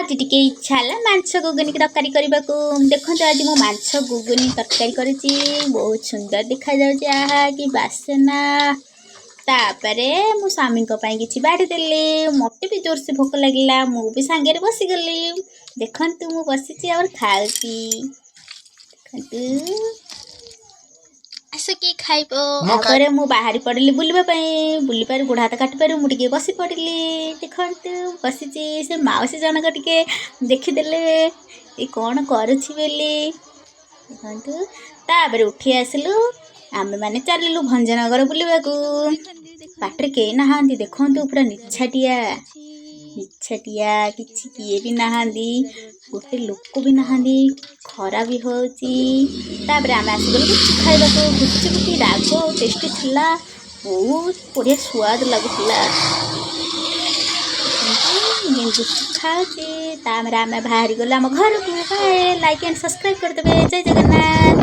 आज टिके इच्छा है मांस गुगुनी तरकारी करने को। देखो आज मो मांस गुगुनी तरकारी करी बहुत सुंदर देखा जाऊँ। आहा कि बासना। तापरे मो स्वामी कि बाढ़ी देली मत भी जोर से भोक लगे मुझे सांगे बसीगली। देखु मु बसी और खाऊी देखु आस किए खाइबे मु बाहरी पड़िली बुलवाई पार गोड़ हाथ काटी पार मुझे बसी पड़िली। देखु बसी से माउसी जनक टिके देखीदे ये कौन करुच्छी बोली देखु। तापर उठी आसलु आमे माने चलू भंजनगर बुलवा को। बाटर कई ना देखु पूरा निछाटिया निछाटिया किसी किए भी ना गोटे लोक भी ना खरा भी होपर आम आसगल गुपचुप खाइबा को। गुपचुप की राग और टेस्टी थिला बहुत बढ़िया स्वाद लगुला। गुपचुप खाऊे आम बाहरी गलु आम घर को। लाइक एंड सब्सक्राइब करदे। जय जगन्नाथ।